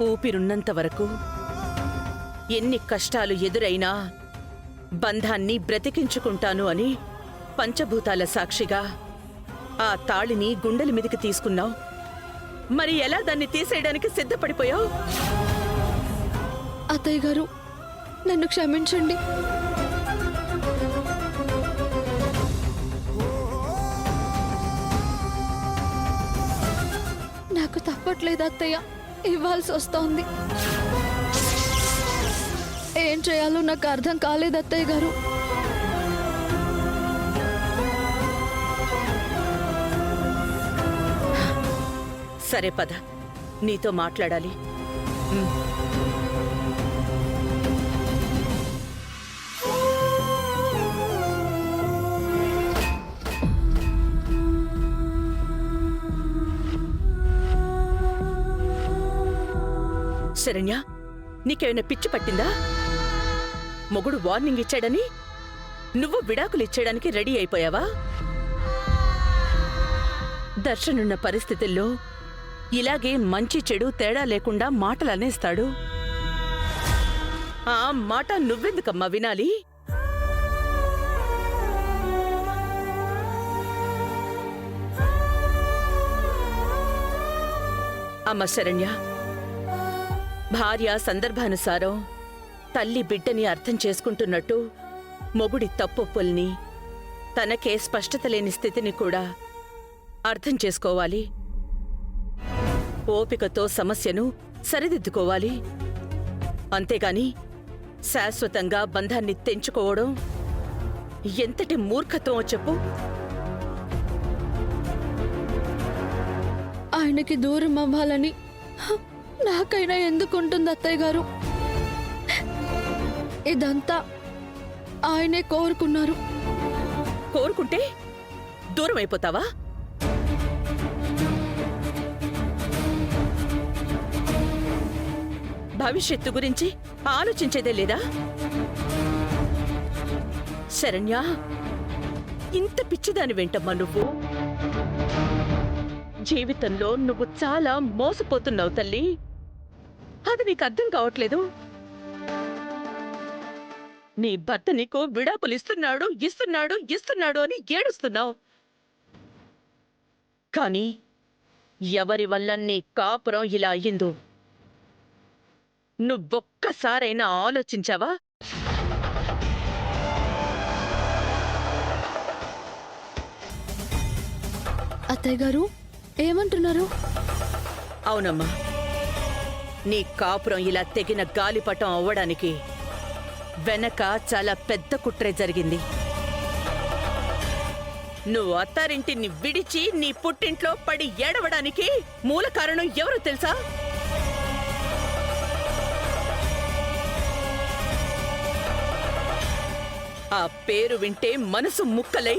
ఊపిరున్నంత వరకు ఎన్ని కష్టాలు ఎదురైనా బంధాన్ని బ్రతికించుకుంటాను అని పంచభూతాల సాక్షిగా ఆ తాళిని గుండెల మీదకి తీసుకున్నావు. మరి ఎలా దాన్ని తీసేయడానికి సిద్ధపడిపోయావు? అత్తయ్య గారు, నన్ను క్షమించండి. నాకు తప్పట్లేదు అత్తయ్య, ఇవ్వాల్సి వస్తోంది. ఏం చేయాలో నాకు అర్థం కాలేదు అత్తయ్య గారు. సరే పద, నీతో మాట్లాడాలి. శరణ్య, నీకేమైనా పిచ్చి పట్టిందా? మొగుడు వార్నింగ్ ఇచ్చాడని నువ్వు విడాకులు ఇచ్చేయడానికి రెడీ అయిపోయావా? దర్శనున్న పరిస్థితుల్లో ఇలాగే మంచి చెడు తేడా లేకుండా మాటలు అనేస్తాడు. ఆ మాట నువ్వెందుకమ్మా వినాలి? అమ్మ శరణ్య, భార్య సందర్భానుసారం తల్లి బిడ్డని అర్థం చేసుకుంటున్నట్టు మొగుడి తప్పొప్పుల్ని, తనకే స్పష్టత లేని స్థితిని కూడా అర్థం చేసుకోవాలి. ఓపికతో సమస్యను సరిదిద్దుకోవాలి. అంతేగాని శాశ్వతంగా బంధాన్ని తెంచుకోవడం ఎంతటి మూర్ఖత్వమో చెప్పు. ఆయనకి దూరం అవ్వాలని నాకైనా ఎందుకుంటుంది అత్తయ్య గారు? ఇదంతా ఆయనే కోరుకున్నారు. కోరుకుంటే దూరం అయిపోతావా? భవిష్యత్తు గురించి ఆలోచించేదే లేదా? శరణ్య, ఇంత పిచ్చిదాని వెంటమ్మా నువ్వు. జీవితంలో నువ్వు చాలా మోసపోతున్నావు తల్లి. అది నీకు అర్థం కావట్లేదు. నీ భర్త నీకు విడాకులు ఇస్తున్నాడు అని ఏడుస్తున్నావు. కానీ ఎవరి వల్ల నీ కాపురం ఇలా అయ్యిందో నువ్వొక్కసారైనా ఆలోచించావా? అత్తయ్య గారు, ఏమంటున్నారు? అవునమ్మా, నీ కాపురం ఇలా తెగిన గాలిపటం అవ్వడానికి వెనక చాలా పెద్ద కుట్రే జరిగింది. నువ్వు అత్తారింటిని విడిచి నీ పుట్టింట్లో పడి ఏడవడానికి మూల కారణం ఎవరో తెలుసా? ఆ పేరు వింటే మనసు ముక్కలై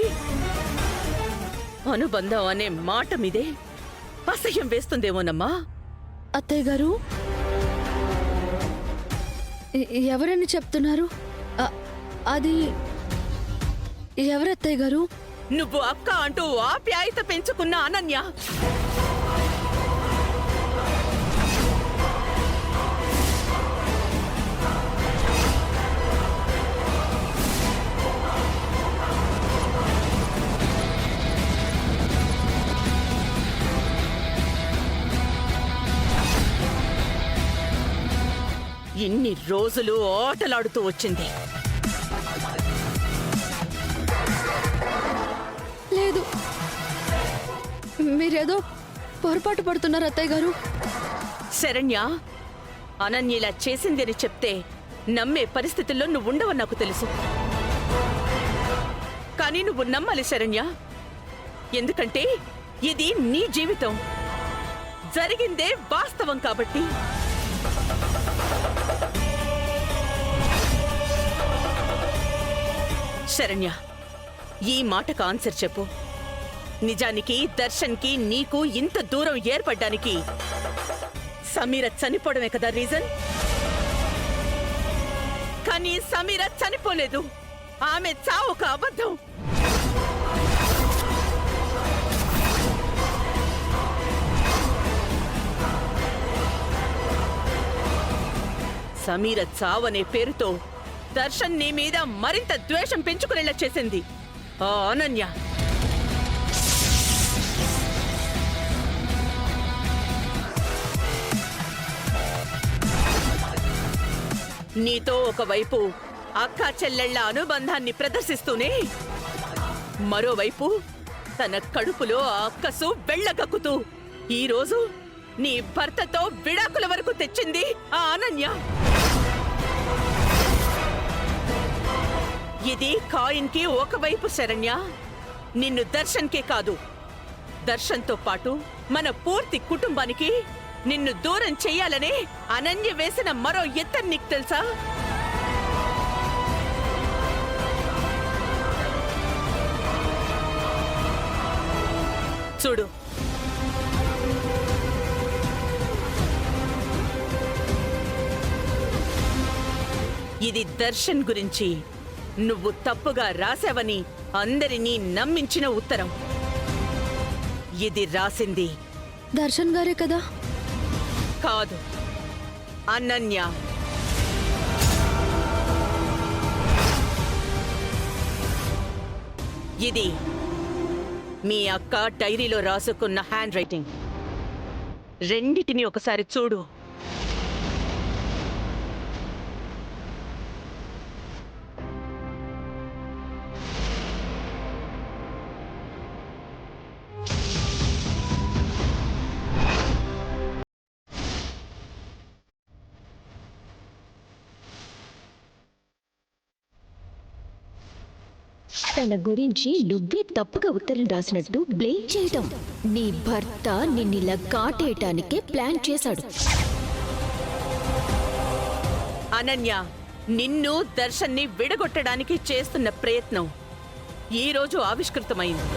అనుబంధం అనే మాట మీదే అసహ్యం వేస్తుందేమోనమ్మా. అత్తయ్య గారు, ఎవరని చెప్తున్నారు? అది ఎవరత్తయ్య గారు? నువ్వు అక్క అంటూ ఆప్యాయత పెంచుకున్న అనన్య. ఇన్ని రోజులు ఆటలాడుతూ వచ్చింది. లేదు, మీరేదో పొరపాటు పడుతున్నారు అత్తయ్య గారు. శరణ్య, అనన్య ఇలా చేసిందని చెప్తే నమ్మే పరిస్థితుల్లో నువ్వు ఉండవని నాకు తెలుసు. కానీ నువ్వు నమ్మాలి శరణ్య. ఎందుకంటే ఇది నీ జీవితం, జరిగిందే వాస్తవం కాబట్టి. శరణ్య, ఈ మాటకు ఆన్సర్ చెప్పు. నిజానికి దర్శన్కి నీకు ఇంత దూరం ఏర్పడ్డానికి సమీర చనిపోవడమే కదా రీజన్? కానీ సమీర చనిపోలేదు. ఆమె చావు ఒక అబద్ధం. సమీర చావనే పేరుతో దర్శన్ నీ మీద మరింత ద్వేషం పెంచుకునేలా చేసింది ఆ అనన్య. నీతో ఒకవైపు అక్కా చెల్లెళ్ల అనుబంధాన్ని ప్రదర్శిస్తూనే మరోవైపు తన కడుపులో ఆ అక్కసు వెళ్ళగక్కుతూ ఈరోజు నీ భర్తతో విడాకుల వరకు తెచ్చింది ఆ అనన్య. ఇది కాయిన్కి ఒకవైపు శరణ్య. నిన్ను దర్శన్కే కాదు, దర్శన్తో పాటు మన పూర్తి కుటుంబానికి నిన్ను దూరం చెయ్యాలనే అనన్య వేసిన మరో ఎత్తు నీకు తెలుసా? చూడు, ఇది దర్శన్ గురించి నువ్వు తప్పుగా రాసావని అందరినీ నమ్మించిన ఉత్తరం. ఇది రాసింది దర్శన్ గారే కదా? కాదు, అనన్య. ఇది మీ అక్క డైరీలో రాసుకున్న హ్యాండ్ రైటింగ్. రెండిటిని ఒకసారి చూడు. తన గురించి నువ్వే తప్పుగా ఉత్తరం రాసినట్టు బ్లేమ్ చేయటం. నీ భర్త నిన్నిలా కాటేయటానికే ప్లాన్ చేశాడు. అనన్య, నిన్ను దర్శన్ని విడగొట్టడానికి చేస్తున్న ప్రయత్నం ఈరోజు ఆవిష్కృతమైంది.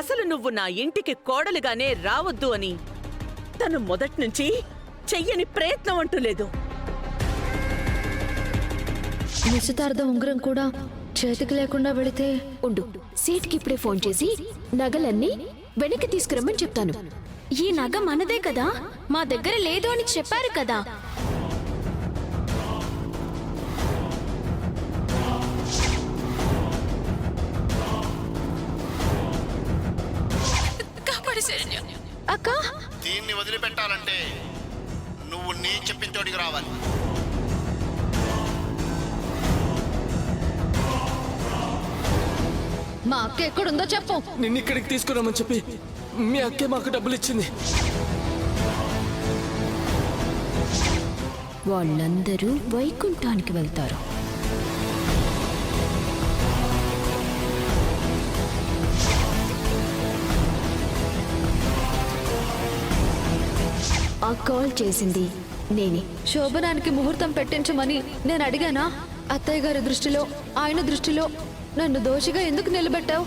అసలు నువ్వు నా ఇంటికి కోడలుగానే రావద్దు అని తను మొదట్నుంచి చెయ్యని ప్రయత్నం అంటూ లేదు. నిశ్చితార్థం ఉంగరం కూడా చేతికి లేకుండా వెళితే ఉండు, సీట్కి ఇప్పుడే ఫోన్ చేసి నగలన్నీ వెనక్కి తీసుకురమ్మని చెప్తాను. ఈ నగ మనదే కదా, మా దగ్గర లేదు అని చెప్పారు కదా. అక్క, దీన్ని వదిలిపెట్టాలంటే నువ్వు నీ చెప్పిన చోటికి రావాలి. మా అక్క ఎక్కడుందో చెప్పు. నిన్ను ఇక్కడికి తీసుకురామని చెప్పి మీ అక్కే మాకు డబ్బులు ఇచ్చింది. వాళ్ళందరూ వైకుంఠానికి వెళ్తారు. ఆ కాల్ చేసింది నేనే. శోభనానికి ముహూర్తం పెట్టించమని నేను అడిగానా? అత్తయ్య గారి దృష్టిలో, ఆయన దృష్టిలో నన్ను దోషిగా ఎందుకు నిలబెట్టావు?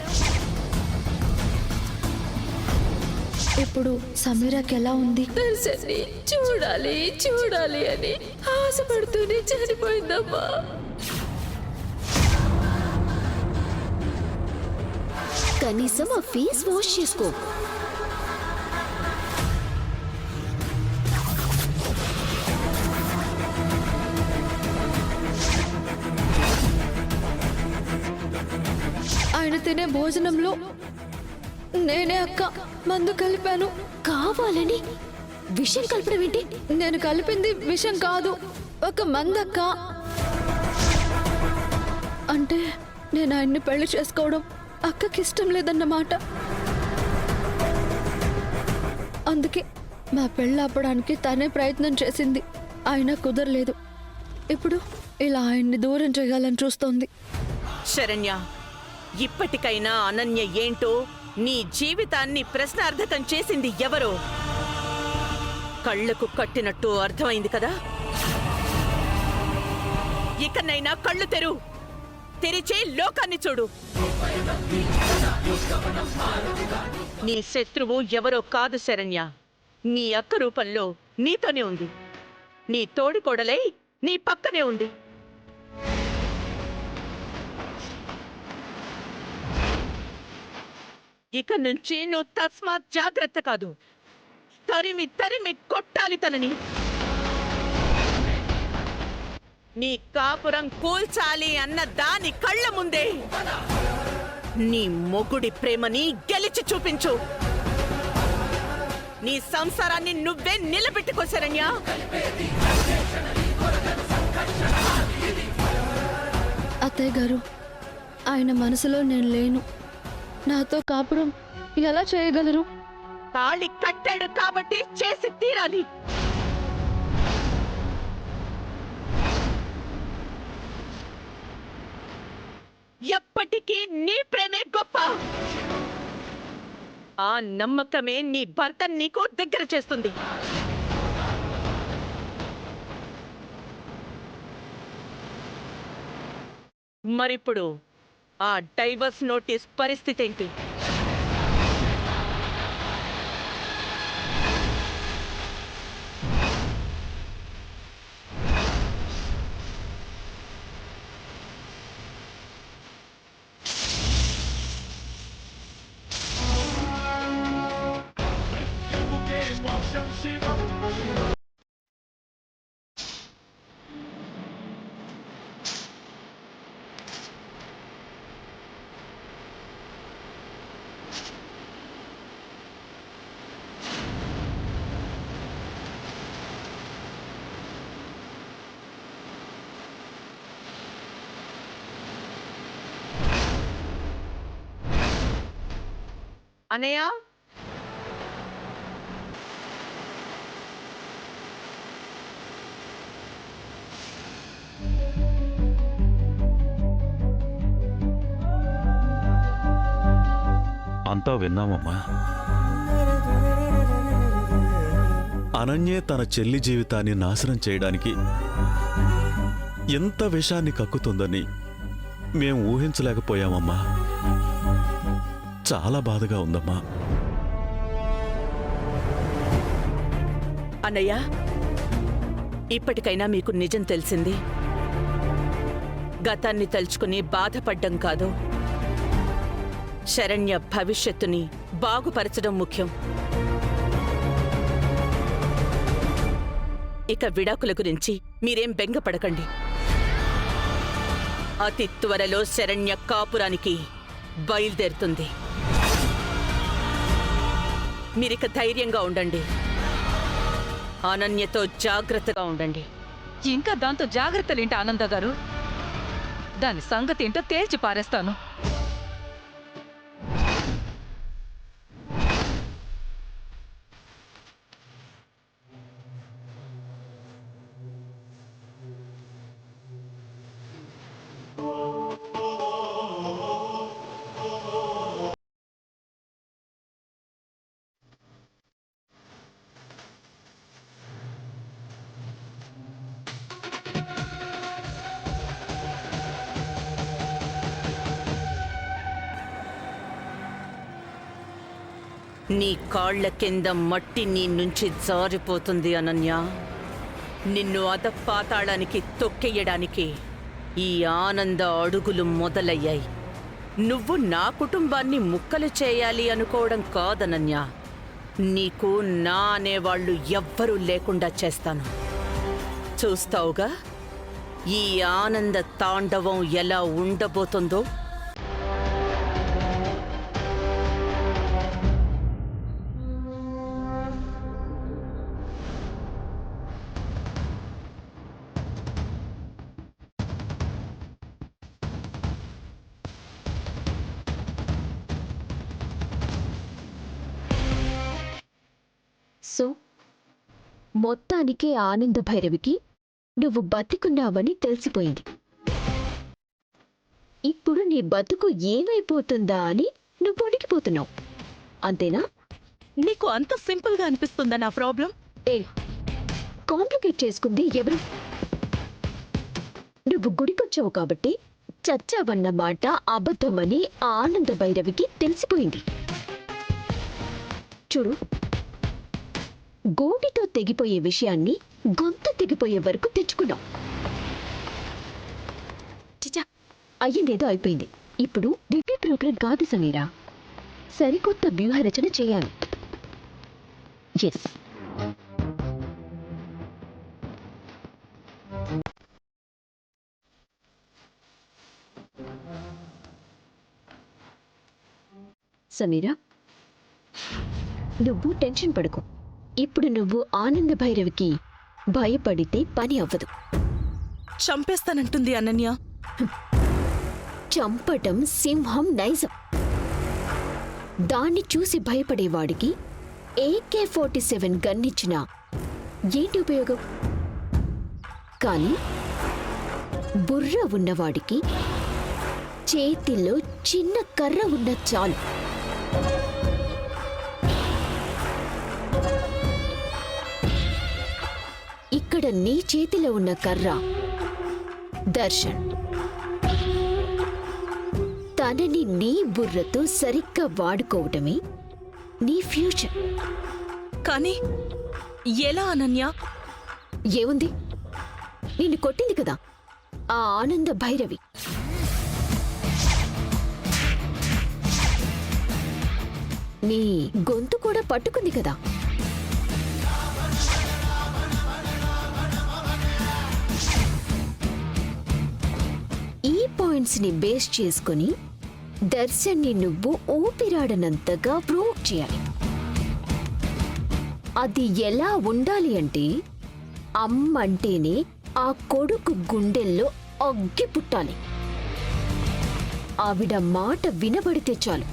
ఇప్పుడు సమీరాకి ఎలా ఉంది? దర్శన్ని చూడాలి చూడాలి అని ఆశపడుతూనే చనిపోయిందమ్మా. కనీసం ఆ ఫేస్ వాష్ చేసుకో. ఆయన తినే భోజనంలో నేనే అక్క మందు కలిపాను. కావాలని విషయం కలపడం ఏంటి? నేను కలిపింది విషం కాదు, ఒక మందక్క. అంటే నేను ఆయన్ని పెళ్లి చేసుకోవడం అక్కకి ఇష్టం లేదన్నమాట. అందుకే మా పెళ్ళి ఆపడానికి తనే ప్రయత్నం చేసింది, అయినా కుదరలేదు. ఇప్పుడు ఇలా ఆయన్ని దూరం చేయాలని చూస్తోంది. శరణ్య, ఇప్పటికైనా అనన్య ఏంటో, నీ జీవితాన్ని ప్రశ్నార్థకం చేసింది ఎవరో కళ్ళకు కట్టినట్టు అర్థమైంది కదా. ఇకనైనా కళ్ళు తెరిచే లోకాన్ని చూడు. నీ శత్రువు ఎవరో కాదు శరణ్య, నీ అక్క రూపంలో నీతోనే ఉంది. నీ తోడికోడలై నీ పక్కనే ఉంది. ఇక నుంచి నువ్వు తస్మాత్ జాగ్రత్త కాదు, తరిమి కొట్టాలి తనని. నీ కాపురం కూల్చాలి అన్న దాని కళ్ళ ముందే నీ మొగుడి ప్రేమని గెలిచి చూపించు. నీ సంసారాన్ని నువ్వే నిలబెట్టుకో శరణ్య. అత్తయ్య గారు, ఆయన మనసులో నేను లేను. నాతో కాపురం ఎలా చేయగలరు? తాళి కట్టాడు కాబట్టి చేసి తీరాలి. ఎప్పటికీ నీ ప్రేమే గొప్ప. ఆ నమ్మకమే నీ భర్త నీకు దగ్గర చేస్తుంది. మరిప్పుడు ఆ డైవర్స్ నోటీస్ పరిస్థితి ఏంటి? అనయ్య, అంతా విన్నామమ్మా. అనన్యే తన చెల్లి జీవితాన్ని నాశనం చేయడానికి ఎంత విషాన్ని కక్కుతుందని మేం ఊహించలేకపోయామమ్మా. చాలా బాధగా ఉందమ్మా. అన్నయ్య, ఇప్పటికైనా మీకు నిజం తెలిసింది. గతాన్ని తలుచుకుని బాధపడ్డం కాదు, శరణ్య భవిష్యత్తుని బాగుపరచడం ముఖ్యం. ఇక విడాకుల గురించి మీరేం బెంగపడకండి. అతి త్వరలో శరణ్య కాపురానికి బయలుదేరుతుంది. మీరిక ధైర్యంగా ఉండండి. అనన్యతో జాగ్రత్తగా ఉండండి. ఇంకా దాంతో జాగ్రత్తలేంటి ఆనంద గారు? దాని సంగతి ఏంటో తేల్చి పారేస్తాను. నీ కాళ్ల కింద మట్టి నీ నుంచి జారిపోతుంది అనన్య. నిన్ను అధపాతాళానికి తొక్కెయ్యడానికి ఈ ఆనంద అడుగులు మొదలయ్యాయి. నువ్వు నా కుటుంబాన్ని ముక్కలు చేయాలి అనుకోవడం కాదనన్య. నీకు నా అనేవాళ్లు ఎవ్వరూ లేకుండా చేస్తాను. చూస్తావుగా ఈ ఆనంద తాండవం ఎలా ఉండబోతుందో. సో మొత్తానికి ఆనంద భైరవికి నువ్వు బతికున్నావని తెలిసిపోయింది. ఇప్పుడు నీ బతుకు ఏమైపోతుందా అని నువ్వు వణికిపోతున్నావు, అంతేనా? నీకు అంత సింపుల్ గా అనిపిస్తుందా నా ప్రాబ్లం? కాంప్లికేట్ చేసుకుంది ఎవరు? నువ్వు గుడికొచ్చావు కాబట్టి చచ్చావన్న మాట అబద్ధమని ఆనంద భైరవికి తెలిసిపోయింది. చూడు, గోటితో తెగిపోయే విషయాన్ని గొంతు తెగిపోయే వరకు తెచ్చుకున్నాం. చిచా, అయ్యిందేదో అయిపోయింది. ఇప్పుడు రిపీ ప్రోగ్రాం కాదు సమీరా, సరికొత్త వ్యూహరచన చేయాలి. ఎస్. సమీరా, నువ్వు టెన్షన్ పడకు. ఇప్పుడు నువ్వు ఆనంద భైరవికి భయపడితే పని అవ్వదు. చంపేస్తానంటుంది అనన్య. చంపటం సింహం నైజం. దాన్ని చూసి భయపడేవాడికి AK-47 గన్నిచ్చినా ఏంటి ఉపయోగం? కానీ బుర్ర ఉన్నవాడికి చేతిలో చిన్న కర్ర ఉన్న చాలు. ఇక్కడ నీ చేతిలో ఉన్న కర్ర దర్శన్. తనని నీ బుర్రతో సరిగ్గా వాడుకోవటమే నీ ఫ్యూచర్. కానీ ఎలా అనన్య? ఏముంది, నిన్ను కొట్టింది కదా ఆ ఆనంద భైరవి. నీ గొంతు కూడా పట్టుకుంది కదా. ఈ పాయింట్స్ ని బేస్ చేసుకుని దర్శన్ని నువ్వు ఊపిరాడనంతగా ప్రూవ్ చేయాలి. అది ఎలా ఉండాలి అంటే, అమ్మంటేనే ఆ కొడుకు గుండెల్లో అగ్గి పుట్టాలి. ఆవిడ మాట వినబడితే చాలు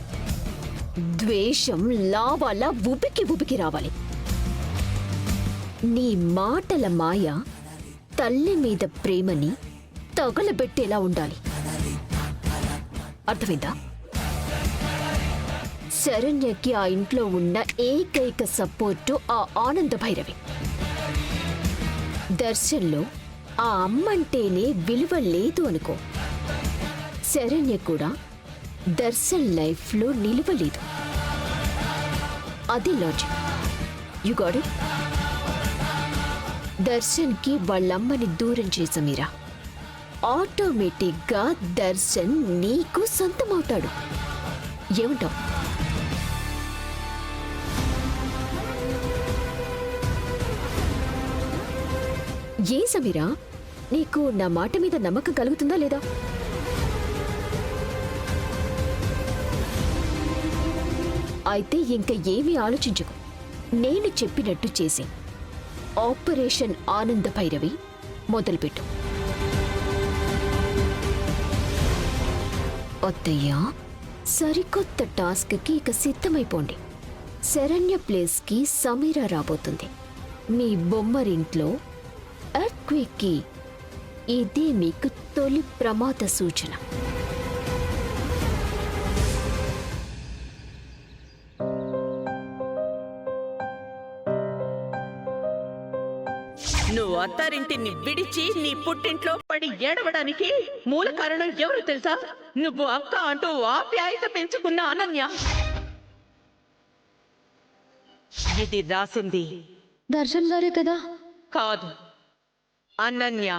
ద్వేషం లావాలా ఉబికి ఉబికి రావాలి. నీ మాటల మాయ తల్లి మీద ప్రేమని తగలబెట్టేలా ఉండాలి. అర్థమైందా? శరణ్యకి ఆ ఇంట్లో ఉన్న ఏకైక సపోర్టు ఆ ఆనంద భైరవి. దర్శన్లో ఆ అమ్మంటేనే విలువ లేదు అనుకో, శరణ్య కూడా దర్శన్ లైఫ్లో నిలువలేదు. అది లాజిక్. You got it? దర్శన్కి వాళ్ళమ్మని దూరం చేసమీరా, ఆటోమేటిక్గా దర్శన్ నీకు సొంతమవుతాడు. ఏమంటావు? ఏ సమీరా, నీకు నా మాట మీద నమ్మకం కలుగుతుందా లేదా? అయితే ఇంక ఏమీ ఆలోచించకు. నేను చెప్పినట్టు చేసి ఆపరేషన్ ఆనంద భైరవి మొదలుపెట్టు. అత్తయ్య, సరికొత్త టాస్క్కి ఇక సిద్ధమైపోండి. శరణ్య ప్లేస్కి సమీరా రాబోతుంది. మీ బొమ్మరింట్లో ఎర్త్క్వేక్కి ఇదే మీకు తొలి ప్రమాద సూచన. నువ్వు అత్తారింటిని విడిచి నీ పుట్టింట్లో పడి ఏడవడానికి మూల కారణం ఎవరు తెలుసా? నువ్వు అక్క అంటూ ఆప్యాయత పెంచుకున్న అనన్య. ఇది రాసింది దర్శన్ గారే కదా? కాదు, అనన్య.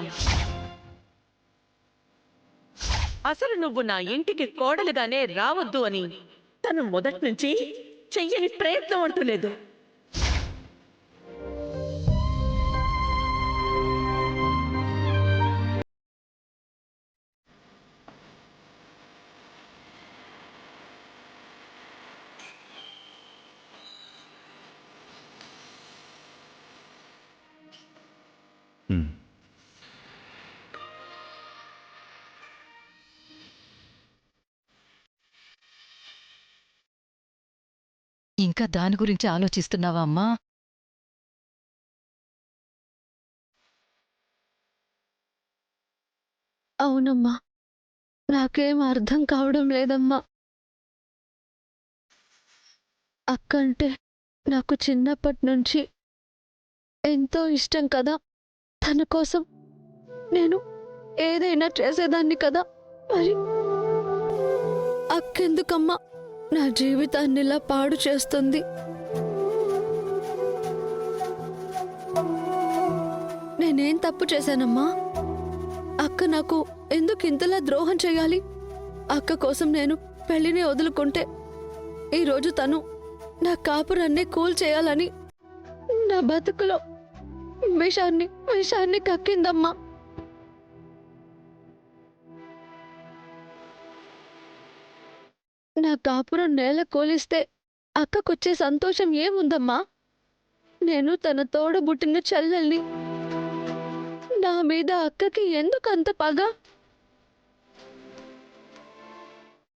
అసలు నువ్వు నా ఇంటికి కోడలుగానే రావద్దు అని తను మొదటి నుంచి చెయ్యని ప్రయత్నం అంటూ లేదు. ఇంకా దాని గురించి ఆలోచిస్తున్నావా అమ్మా? అవునమ్మా, నాకేం అర్థం కావడం లేదమ్మా. అక్కంటే నాకు చిన్నప్పటి నుంచి ఎంతో ఇష్టం కదా. తన కోసం నేను ఏదైనా చేసేదాన్ని కదా. మరి అక్కెందుకమ్మా నా జీవితాన్ని ఇలా పాడు చేస్తుంది? నేనేం తప్పు చేశానమ్మా? అక్క నాకు ఎందుకు ఇంతలా ద్రోహం చేయాలి? అక్క కోసం నేను పెళ్లిని వదులుకుంటే ఈరోజు తను నా కాపురాన్ని కూల్ చేయాలని నా బతుకులో విషాన్ని కక్కిందమ్మా. నా కాపురం నేల కోలిస్తే అక్కకొచ్చే సంతోషం ఏముందమ్మా? నేను తన తోడబుట్టిన చెల్లెల్ని. నా మీద అక్కకి ఎందుకంత పగ?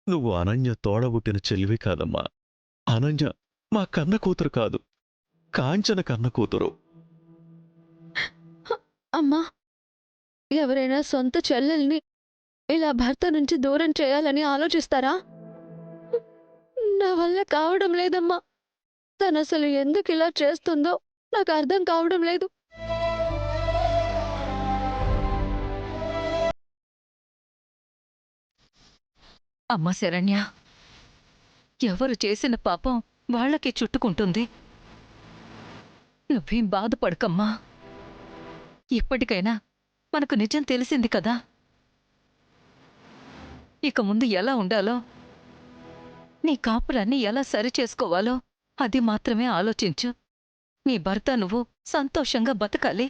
నువ్వు అనన్య తోడబుట్టిన చెల్లివి కాదమ్మా. అనన్య మా కన్న కూతురు కాదు, కాంచన కన్న కూతురు. అమ్మా, ఎవరైనా సొంత చెల్లెల్ని ఇలా భర్త నుంచి దూరం చేయాలని ఆలోచిస్తారా? నా వల్ల కావడం లేదమ్మా. తను అసలు ఎందుకు ఇలా చేస్తుందో నాకు అర్థం కావడం లేదు. అమ్మ శరణ్య, ఎవరు చేసిన పాపం వాళ్ళకే చుట్టుకుంటుంది. నువ్వేం బాధపడకమ్మా. ఇప్పటికైనా మనకు నిజం తెలిసింది కదా. ఇక ముందు ఎలా ఉండాలో, నీ కాపురాన్ని ఎలా సరిచేసుకోవాలో అది మాత్రమే ఆలోచించు. నీ భర్త నువ్వు సంతోషంగా బతకాలి.